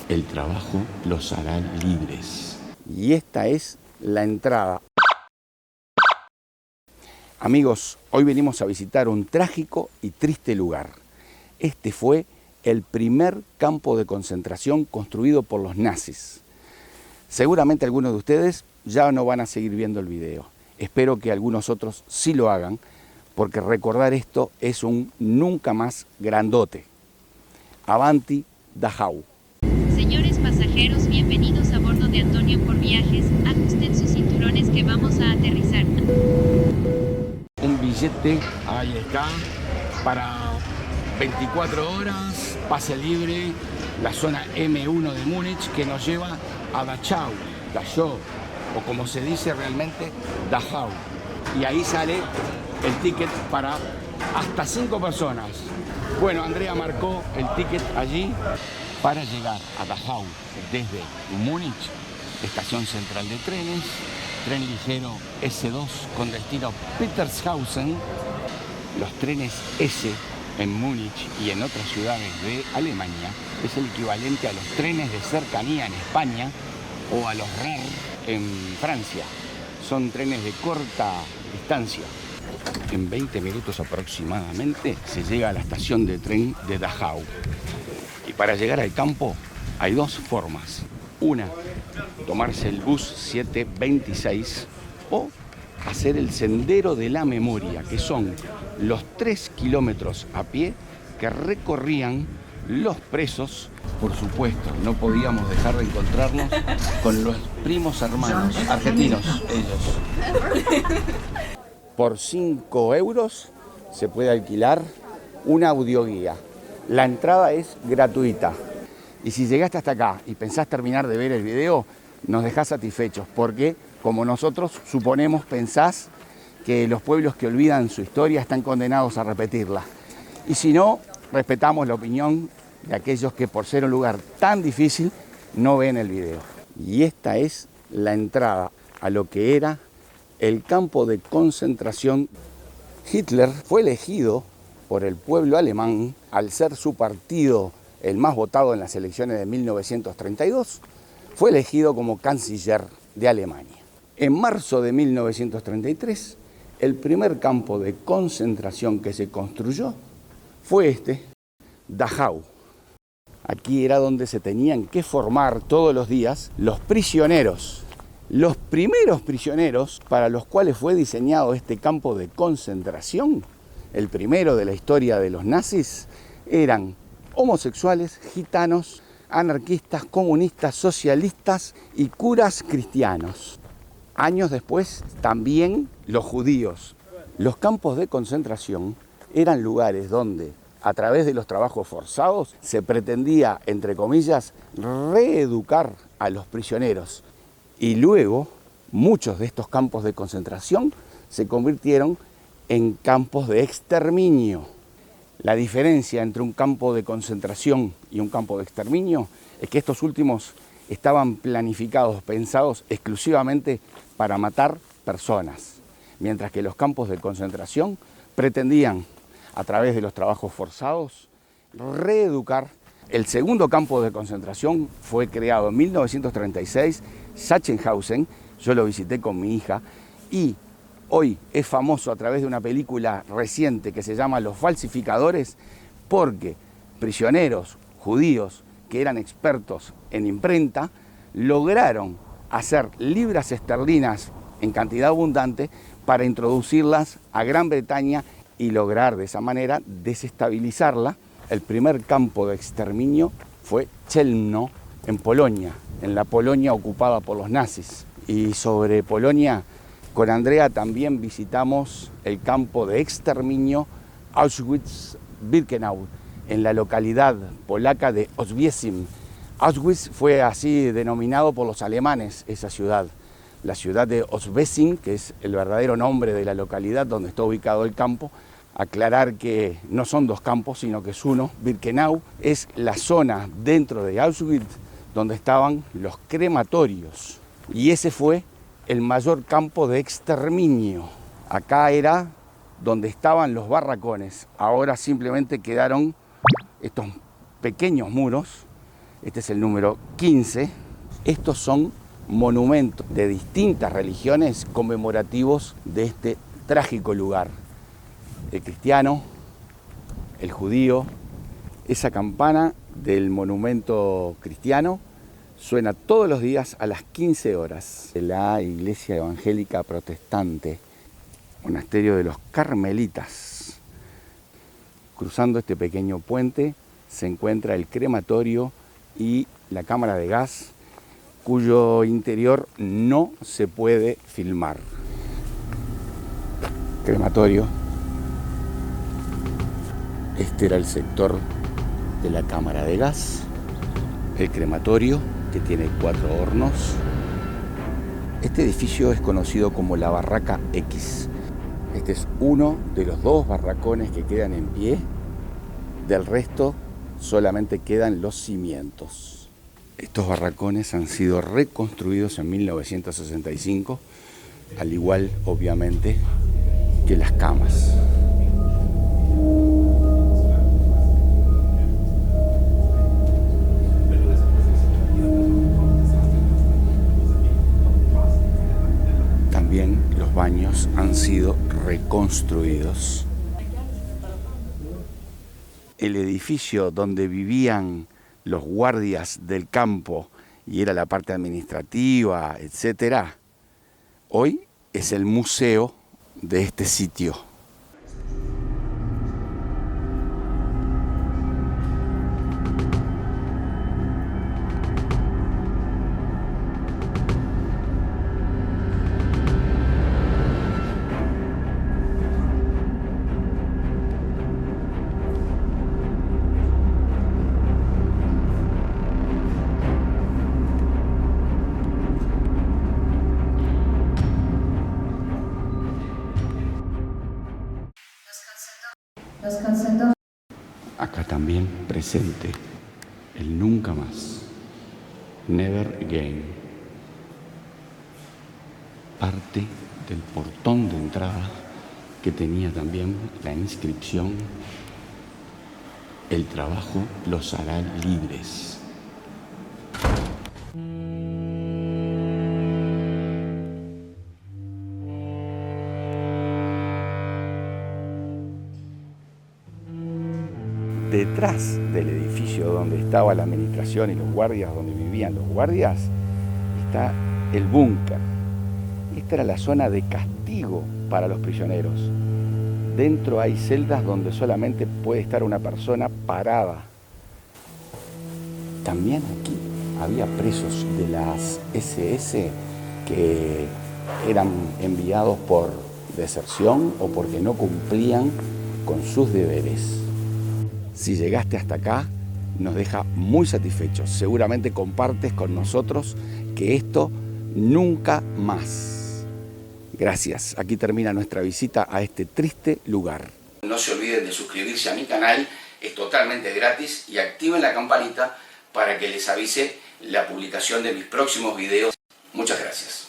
El trabajo los hará libres. Y esta es la entrada. Amigos, hoy venimos a visitar un trágico y triste lugar. Este fue el primer campo de concentración construido por los nazis. Seguramente algunos de ustedes ya no van a seguir viendo el video. Espero que algunos otros sí lo hagan, porque recordar esto es un nunca más grandote. Avanti Dachau. Señores pasajeros, bienvenidos a bordo de Antonio por Viajes. Ajusten sus cinturones que vamos a aterrizar. Un billete, ahí está, para 24 horas, pase libre, la zona M1 de Múnich, que nos lleva a Dachau, o como se dice realmente, Dachau. Y ahí sale el ticket para hasta 5 personas. Bueno, Andrea marcó el ticket allí para llegar a Dachau desde Múnich, estación central de trenes, tren ligero S2 con destino Petershausen. Los trenes S en Múnich y en otras ciudades de Alemania es el equivalente a los trenes de cercanía en España o a los RER en Francia. Son trenes de corta distancia. En 20 minutos aproximadamente se llega a la estación de tren de Dachau. Y para llegar al campo hay dos formas. Una, tomarse el bus 726 o hacer el sendero de la memoria, que son los 3 kilómetros a pie que recorrían los presos. Por supuesto, no podíamos dejar de encontrarnos con los primos hermanos argentinos, ellos. Por 5 euros se puede alquilar una audioguía. La entrada es gratuita. Y si llegaste hasta acá y pensás terminar de ver el video, nos dejás satisfechos, porque como nosotros suponemos, pensás que los pueblos que olvidan su historia están condenados a repetirla. Y si no, respetamos la opinión de aquellos que por ser un lugar tan difícil no ven el video. Y esta es la entrada a lo que era el campo de concentración. Hitler fue elegido por el pueblo alemán al ser su partido el más votado en las elecciones de 1932, fue elegido como canciller de Alemania. En marzo de 1933, el primer campo de concentración que se construyó fue este, Dachau. Aquí era donde se tenían que formar todos los días los prisioneros. Los primeros prisioneros para los cuales fue diseñado este campo de concentración, el primero de la historia de los nazis, eran homosexuales, gitanos, anarquistas, comunistas, socialistas y curas cristianos. Años después, también los judíos. Los campos de concentración eran lugares donde, a través de los trabajos forzados, se pretendía, entre comillas, reeducar a los prisioneros. Y luego, muchos de estos campos de concentración se convirtieron en campos de exterminio. La diferencia entre un campo de concentración y un campo de exterminio es que estos últimos estaban planificados, pensados exclusivamente para matar personas, mientras que los campos de concentración pretendían, a través de los trabajos forzados, reeducar. El segundo campo de concentración fue creado en 1936, Sachsenhausen, yo lo visité con mi hija, y hoy es famoso a través de una película reciente que se llama Los Falsificadores, porque prisioneros judíos que eran expertos en imprenta lograron hacer libras esterlinas en cantidad abundante para introducirlas a Gran Bretaña y lograr de esa manera desestabilizarla. El primer campo de exterminio fue Chelmno, en Polonia, en la Polonia ocupada por los nazis. Y sobre Polonia, con Andrea también visitamos el campo de exterminio Auschwitz-Birkenau, en la localidad polaca de Oswiecim. Auschwitz fue así denominado por los alemanes, esa ciudad. La ciudad de Oswiecim, que es el verdadero nombre de la localidad donde está ubicado el campo. Aclarar que no son dos campos, sino que es uno. Birkenau es la zona dentro de Auschwitz donde estaban los crematorios. Y ese fue el mayor campo de exterminio. Acá era donde estaban los barracones. Ahora simplemente quedaron estos pequeños muros. Este es el número 15. Estos son monumentos de distintas religiones conmemorativos de este trágico lugar. El cristiano, el judío. Esa campana del monumento cristiano suena todos los días a las 15 horas. La iglesia evangélica protestante, monasterio de los Carmelitas. Cruzando este pequeño puente se encuentra el crematorio y la cámara de gas, cuyo interior no se puede filmar. Crematorio. Este era el sector de la cámara de gas. El crematorio, que tiene 4 hornos. Este edificio es conocido como la Barraca X. Este es uno de los 2 barracones que quedan en pie. Del resto solamente quedan los cimientos. Estos barracones han sido reconstruidos en 1965, al igual, obviamente, que las camas. También los baños han sido reconstruidos. El edificio donde vivían los guardias del campo y era la parte administrativa, etcétera, hoy es el museo de este sitio. Acá también presente el nunca más, never again, parte del portón de entrada que tenía también la inscripción: el trabajo los hará libres. Detrás del edificio donde estaba la administración y los guardias, donde vivían los guardias, está el búnker. Esta era la zona de castigo para los prisioneros. Dentro hay celdas donde solamente puede estar una persona parada. También aquí había presos de las SS que eran enviados por deserción o porque no cumplían con sus deberes. Si llegaste hasta acá, nos deja muy satisfechos. Seguramente compartes con nosotros que esto nunca más. Gracias. Aquí termina nuestra visita a este triste lugar. No se olviden de suscribirse a mi canal, es totalmente gratis, y activen la campanita para que les avise la publicación de mis próximos videos. Muchas gracias.